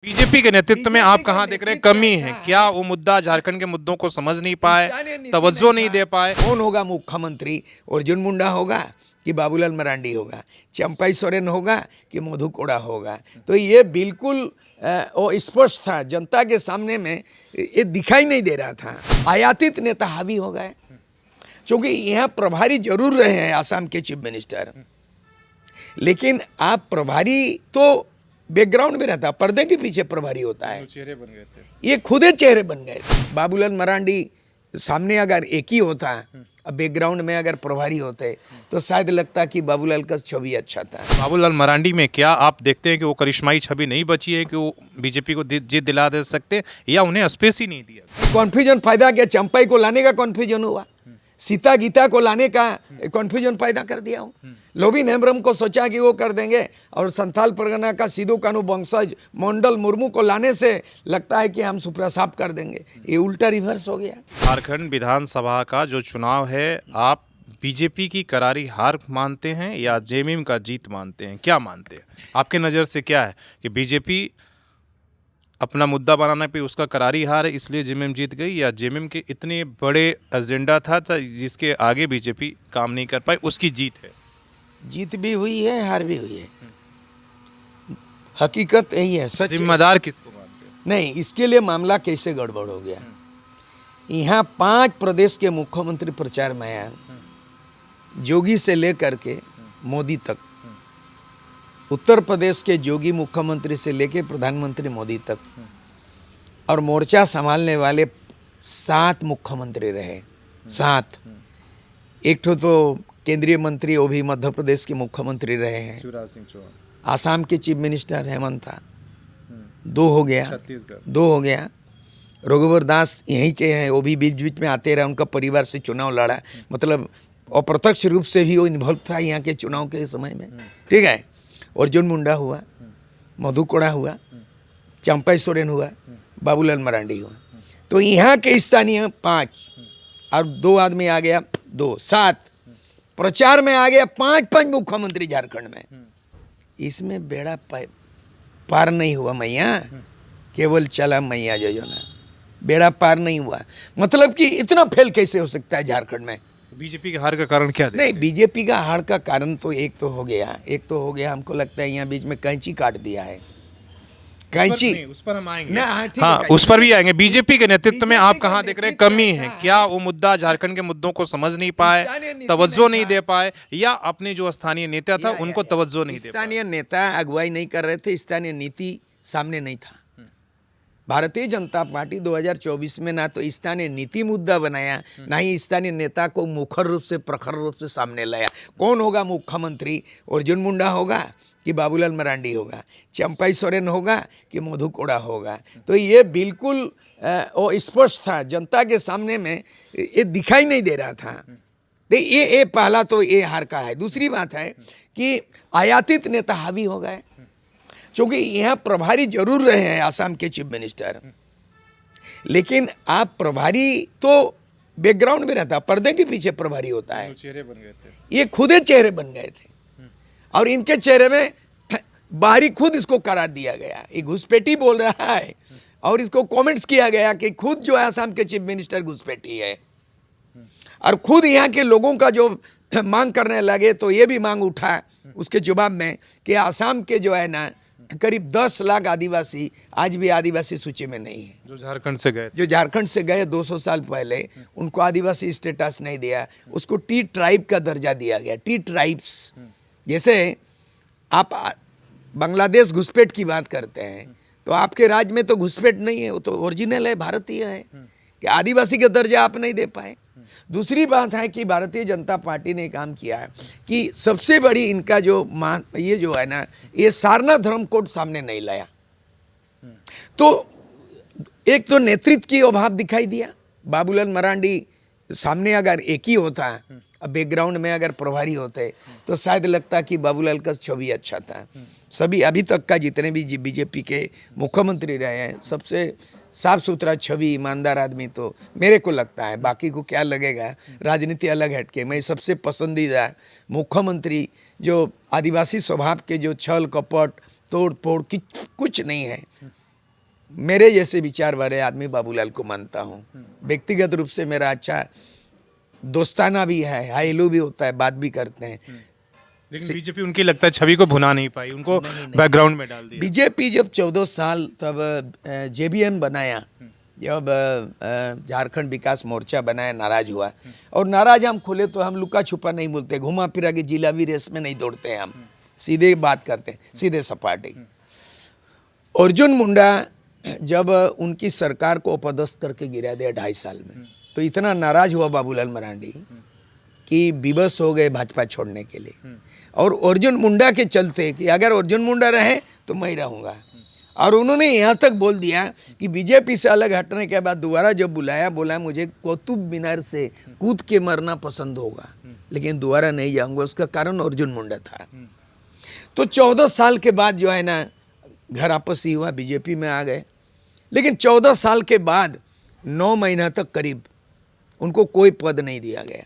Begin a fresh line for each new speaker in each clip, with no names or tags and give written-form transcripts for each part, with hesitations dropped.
BJP के नेतृत्व में आप कहाँ देख रहे हैं कमी है? क्या वो मुद्दा झारखंड के मुद्दों को समझ नहीं पाए, तवज्जो नहीं दे पाए?
कौन होगा मुख्यमंत्री? अर्जुन मुंडा होगा कि बाबूलाल मरांडी होगा? चंपाई सोरेन होगा कि मधु कोड़ा होगा? तो ये बिल्कुल स्पष्ट था जनता के सामने में, ये दिखाई नहीं दे रहा था। आयातित नेता हावी हो गए, क्योंकि यहाँ प्रभारी जरूर रहे हैं आसाम के चीफ मिनिस्टर, लेकिन आप प्रभारी तो बैकग्राउंड में रहता, पर्दे के पीछे प्रभारी होता है।
चेहरे बन गए थे,
ये खुद ही चेहरे बन गए थे। बाबूलाल मरांडी सामने अगर एक ही होता, अब बैकग्राउंड में अगर प्रभारी होते, तो शायद लगता कि बाबूलाल का छवि अच्छा था।
बाबूलाल मरांडी में क्या आप देखते हैं कि वो करिश्माई छवि नहीं बची है कि वो बीजेपी को जीत दिला दे सकते, या उन्हें स्पेस ही नहीं दिया?
कॉन्फ्यूजन पैदा किया, चंपाई को लाने का कॉन्फ्यूजन हुआ, सीता गीता को लाने का कॉन्फ्यूजन पैदा कर दिया हो। लोबिन हेम्ब्रम को सोचा कि वो कर देंगे, और संथाल परगना का सिद्धू कानू वंशज मंडल मुर्मू को लाने से लगता है कि हम सुपरा साफ कर देंगे। ये उल्टा रिवर्स हो गया।
झारखंड विधानसभा का जो चुनाव है, आप बीजेपी की करारी हार मानते हैं या जेएमएम का जीत मानते हैं? क्या मानते हैं? आपके नज़र से क्या है कि बीजेपी अपना मुद्दा बनाने पे उसका करारी हार है इसलिए जेएमएम जीत गई, या जेएमएम के इतने बड़े एजेंडा था जिसके आगे बीजेपी काम नहीं कर पाई, उसकी जीत है?
जीत भी हुई है, हार भी हुई है, हकीकत यही है, सच।
जिम्मेदार किसको मानते हैं?
नहीं, इसके लिए मामला कैसे गड़बड़ हो गया। यहाँ 5 प्रदेश के मुख्यमंत्री प्रचार में आए, जोगी से लेकर के मोदी तक, उत्तर प्रदेश के जोगी मुख्यमंत्री से लेकर प्रधानमंत्री मोदी तक, और मोर्चा संभालने वाले 7 मुख्यमंत्री रहे। 7, एक तो केंद्रीय केंद्रीय वो भी मध्य प्रदेश के मुख्यमंत्री रहे हैं,
शिवराज सिंह चौहान।
आसाम के चीफ मिनिस्टर हेमंत था, 2 हो गया।
छत्तीसगढ़
2 हो गया। रघुवर दास यहीं के हैं, वो भी बीच बीच में आते रहे, उनका परिवार से चुनाव लड़ा, मतलब अप्रत्यक्ष रूप से भी वो इन्वॉल्व था यहाँ के चुनाव के समय में। ठीक है। अर्जुन मुंडा हुआ, मधु कोड़ा हुआ, चंपाई सोरेन हुआ, बाबूलाल मरांडी हुआ। तो यहाँ के स्थानीय 5 और 2 आदमी आ गया, 2 7 प्रचार में आ गया, 5 मुख्यमंत्री झारखंड में। इसमें बेड़ा पार नहीं हुआ मैया, केवल चला मैया योजना, बेड़ा पार नहीं हुआ। मतलब कि इतना फेल कैसे हो सकता है झारखंड में?
बीजेपी के हार का कारण क्या
नहीं, बीजेपी का हार का कारण तो एक तो हो गया, हमको लगता है यहाँ बीच में कैंची काट दिया है। कैंची,
उस पर हम आएंगे।
हाँ,
हाँ, उस पर भी आएंगे। बीजेपी के नेतृत्व में आप कहाँ देख रहे हैं कमी है? क्या वो मुद्दा झारखंड के मुद्दों को समझ नहीं पाए, तवज्जो नहीं दे पाए, या अपने जो स्थानीय नेता था उनको तवज्जो नहीं दे पाए?
स्थानीय नेता अगुवाई नहीं कर रहे थे, स्थानीय नीति सामने नहीं था। भारतीय जनता पार्टी 2024 में ना तो स्थानीय नीति मुद्दा बनाया, ना ही स्थानीय नेता को मुखर रूप से प्रखर रूप से सामने लाया। कौन होगा मुख्यमंत्री? अर्जुन मुंडा होगा कि बाबूलाल मरांडी होगा? चंपाई सोरेन होगा कि मधु कोड़ा होगा? तो ये बिल्कुल स्पष्ट था जनता के सामने में, ये दिखाई नहीं दे रहा था। तो ये पहला तो ये हार का है। दूसरी बात है कि आयातित नेता हावी हो गए, क्योंकि यहाँ प्रभारी जरूर रहे हैं आसाम के चीफ मिनिस्टर, लेकिन आप प्रभारी तो बैकग्राउंड में रहता, पर्दे के पीछे प्रभारी होता है।
चेहरे बन गए थे,
ये खुद ही चेहरे बन गए थे, और इनके चेहरे में बाहरी खुद इसको करार दिया गया। ये घुसपैठी बोल रहा है, और इसको कमेंट्स किया गया कि खुद जो है आसाम के चीफ मिनिस्टर घुसपैठी है, और खुद यहाँ के लोगों का जो मांग करने लगे, तो ये भी मांग उठा उसके जवाब में कि आसाम के जो है ना करीब 10 लाख आदिवासी आज भी आदिवासी सूची में नहीं है,
जो झारखंड से गए 200 साल पहले, उनको आदिवासी स्टेटस नहीं दिया, उसको टी ट्राइब का दर्जा दिया गया। टी ट्राइब्स, जैसे आप बांग्लादेश घुसपैठ की बात करते हैं, तो आपके राज्य में तो घुसपैठ नहीं है, वो तो ओरिजिनल है, भारतीय है, कि आदिवासी का दर्जा आप नहीं दे पाए। दूसरी बात है कि भारतीय जनता पार्टी ने काम किया है कि सबसे बड़ी इनका जो ये जो है ना, ये सारनाथ धर्म कोड सामने नहीं लाया। तो एक तो नेतृत्व की अभाव दिखाई दिया। बाबूलाल मरांडी सामने अगर एक ही होता, अब बैकग्राउंड में अगर प्रभारी होते, तो शायद लगता कि बाबूलाल का छवि अच्छा था। सभी अभी तक का जितने भी बीजेपी के मुख्यमंत्री रहे हैं, सबसे साफ सुथरा छवि, ईमानदार आदमी तो मेरे को लगता है। बाकी को क्या लगेगा, राजनीति अलग हटके, मैं सबसे पसंदीदा मुख्यमंत्री जो आदिवासी स्वभाव के, जो छल कपट तोड़ फोड़ कुछ नहीं है, मेरे जैसे विचार वाले आदमी बाबूलाल को मानता हूँ। व्यक्तिगत रूप से मेरा अच्छा दोस्ताना भी है, हाईलू भी होता है, बात भी करते हैं।
लेकिन बीजेपी उनकी लगता है छवि को भुना नहीं पाई, उनको बैकग्राउंड में डाल दिया।
बीजेपी जब 14 साल तब जेबीएम बनाया, जब झारखंड विकास मोर्चा बनाया, नाराज हुआ। और नाराज हम खुले तो हम लुका छुपा नहीं बोलते, घुमा फिरा के जिला भी रेस में नहीं दौड़ते हैं, हम सीधे बात करते हैं, सीधे सपाटे। अर्जुन मुंडा जब उनकी सरकार को अपदस्थ करके गिरा दिया 2.5 साल में, तो इतना नाराज हुआ बाबूलाल मरांडी कि विवश हो गए भाजपा छोड़ने के लिए। और अर्जुन मुंडा के चलते कि अगर अर्जुन मुंडा रहे तो मैं ही रहूँगा। और उन्होंने यहाँ तक बोल दिया कि बीजेपी से अलग हटने के बाद दोबारा जब बुलाया, बोला मुझे कुतुब मीनार से कूद के मरना पसंद होगा, लेकिन दोबारा नहीं जाऊँगा। उसका कारण अर्जुन मुंडा था। तो 14 साल के बाद जो है ना, घर आपसी हुआ, बीजेपी में आ गए। लेकिन 14 साल के बाद 9 महीना तक करीब उनको कोई पद नहीं दिया गया।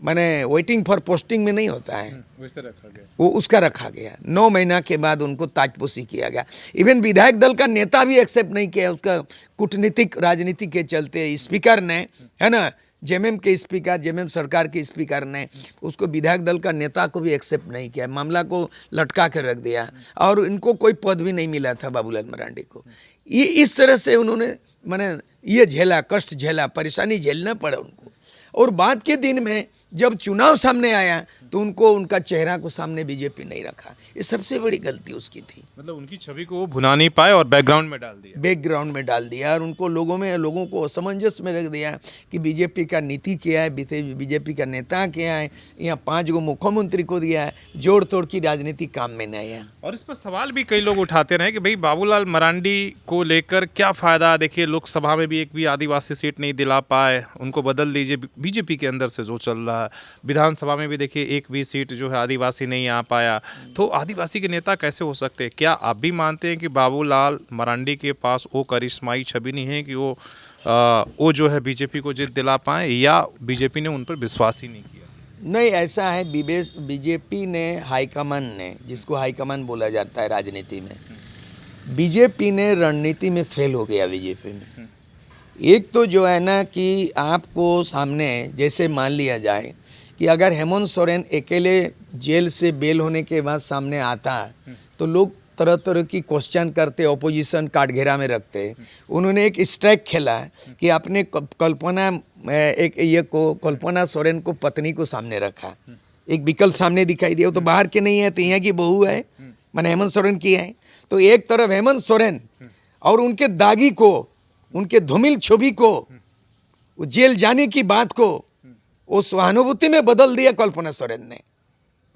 माने वेटिंग फॉर पोस्टिंग में नहीं होता है,
वैसे रखा गया,
वो उसका रखा गया। 9 महीना के बाद उनको ताजपोशी किया गया। इवन विधायक दल का नेता भी एक्सेप्ट नहीं किया, उसका कूटनीतिक राजनीति के चलते स्पीकर ने, है ना, जेएमएम के स्पीकर, जेएमएम सरकार के स्पीकर ने उसको विधायक दल का नेता को भी एक्सेप्ट नहीं किया, मामला को लटका कर रख दिया। और इनको कोई पद भी नहीं मिला था बाबूलाल मरांडी को। ये इस तरह से उन्होंने माने ये झेला, कष्ट झेला, परेशानी झेलना पड़ा उनको। और बाद के दिन में जब चुनाव सामने आया तो उनको उनका चेहरा को सामने बीजेपी नहीं रखा। ये सबसे बड़ी गलती उसकी थी।
मतलब उनकी छवि को वो भुना नहीं पाए और बैकग्राउंड में डाल दिया।
बैकग्राउंड में डाल दिया और उनको लोगों को असमंजस में रख दिया कि बीजेपी का नीति क्या है, बीजेपी का नेता क्या है। यहाँ 5 गो मुख्यमंत्री को दिया है, जोड़ तोड़ की राजनीति काम में नहीं आया।
और इस पर सवाल भी कई लोग उठाते रहे कि भाई बाबूलाल मरांडी को लेकर क्या फ़ायदा। देखिए लोकसभा में भी एक भी आदिवासी सीट नहीं दिला पाए, उनको बदल दीजिए बीजेपी के अंदर से जो चल रहा है। विधानसभा में भी देखिए एक भी सीट जो है आदिवासी नहीं आ पाया, तो आदिवासी के नेता कैसे हो सकते हैं? क्या आप भी मानते हैं कि बाबूलाल मरांडी के पास वो करिश्माई छवि नहीं है कि वो जो है बीजेपी को जीत दिला पाए, या बीजेपी ने उन पर विश्वास ही नहीं किया?
नहीं, ऐसा है, बीजेपी ने हाईकमान ने, जिसको हाईकमान बोला जाता है राजनीति में, बीजेपी ने रणनीति में फेल हो गया। बीजेपी में एक तो जो है ना कि आपको सामने जैसे मान लिया जाए कि अगर हेमंत सोरेन अकेले जेल से बेल होने के बाद सामने आता तो लोग तरह तरह की क्वेश्चन करते, ऑपोजिशन काटघेरा में रखते। उन्होंने एक स्ट्राइक खेला कि अपने कल्पना सोरेन को पत्नी को सामने रखा, एक विकल्प सामने दिखाई दिया। वो तो बाहर के नहीं है, तो यहाँ की बहू है, मैंने हेमंत सोरेन की है। तो एक तरफ हेमंत सोरेन और उनके दागी को, उनके धूमिल छवि को, वो जेल जाने की बात को वो सहानुभूति में बदल दिया कल्पना सोरेन ने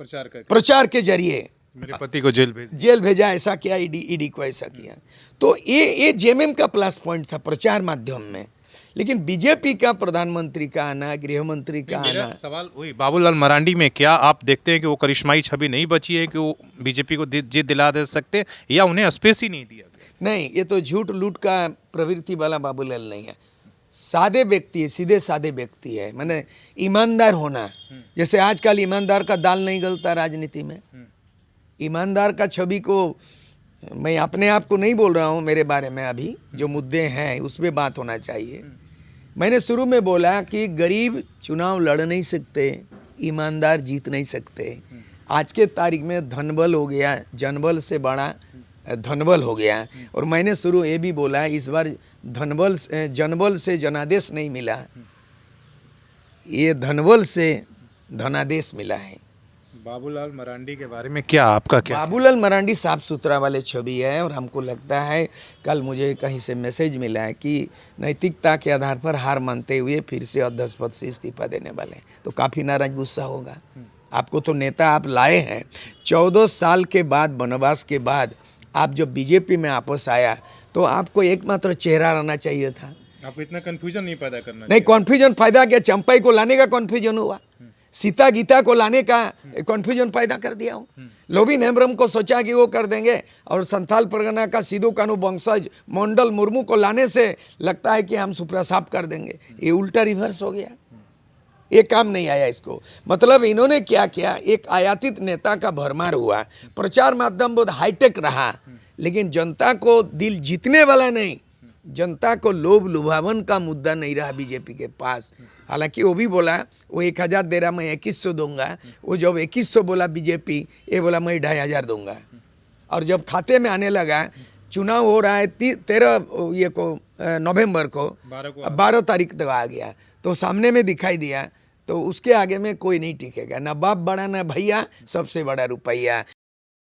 प्रचार के जरिए।
मेरे पति को जेल
भेजा, ऐसा किया, ईडी को ऐसा किया। तो ये जेएमएम का प्लस पॉइंट था प्रचार माध्यम में। लेकिन बीजेपी का प्रधानमंत्री का आना, गृह मंत्री का आना,
सवाल वही बाबूलाल मरांडी में क्या आप देखते हैं कि वो करिश्माई छवि नहीं बची है कि वो बीजेपी को जीत दिला दे सकते, या उन्हें स्पेस ही नहीं दिया गया?
नहीं, ये तो झूठ लूट का प्रवृत्ति वाला बाबूलाल नहीं है। सादे व्यक्ति है, सीधे सादे व्यक्ति है, माने ईमानदार होना। जैसे आजकल ईमानदार का दाल नहीं गलता राजनीति में। ईमानदार का छवि को, मैं अपने आप को नहीं बोल रहा हूँ, मेरे बारे में अभी जो मुद्दे हैं उस पर बात होना चाहिए। मैंने शुरू में बोला कि गरीब चुनाव लड़ नहीं सकते, ईमानदार जीत नहीं सकते। आज के तारीख में धनबल हो गया, जनबल से बड़ा धनबल हो गया। और मैंने शुरू ये भी बोला, इस बार जनबल से जनादेश नहीं मिला, ये धनबल से धनादेश मिला है।
बाबूलाल मरांडी के बारे में क्या आपका क्या?
बाबूलाल मरांडी साफ सुथरा वाले छवि है। और हमको लगता है, कल मुझे कहीं से मैसेज मिला है कि नैतिकता के आधार पर हार मानते हुए फिर से अध्यक्ष पद से इस्तीफा देने वाले हैं। तो काफ़ी नाराज गुस्सा होगा। आपको तो नेता आप लाए हैं, 14 साल के बाद, वनवास के बाद आप जब बीजेपी में वापस आया तो आपको एकमात्र चेहरा रहना चाहिए था।
आपको इतना कन्फ्यूजन नहीं पैदा करना
नहीं, कन्फ्यूजन पैदा किया। चंपाई को लाने का कन्फ्यूजन हुआ, सीता गीता को लाने का कन्फ्यूजन पैदा कर दिया हो। लोबिन हेम्ब्रम को सोचा कि वो कर देंगे, और संथाल परगना का सिद्धू कानू वंशज मंडल मुर्मू को लाने से लगता है कि हम सुपरा साफ कर देंगे। ये उल्टा रिवर्स हो गया, ये काम नहीं आया इसको। मतलब इन्होंने क्या किया, एक आयातित नेता का भरमार हुआ। प्रचार माध्यम बहुत हाईटेक रहा, लेकिन जनता को दिल जीतने वाला नहीं, जनता को लोभ लुभावन का मुद्दा नहीं रहा बीजेपी के पास। हालांकि वो भी बोला वो 1000 दे रहा, मैं 2100 दूंगा। वो जब 2100 बोला बीजेपी, ये बोला मैं 2500 दूंगा। और जब खाते में आने लगा, चुनाव हो रहा है 13 ये को नवंबर को, 12 तारीख तक आ गया, तो सामने में दिखाई दिया, तो उसके आगे में कोई नहीं टिकेगा, ना बाप बड़ा ना भैया, सबसे बड़ा रुपया।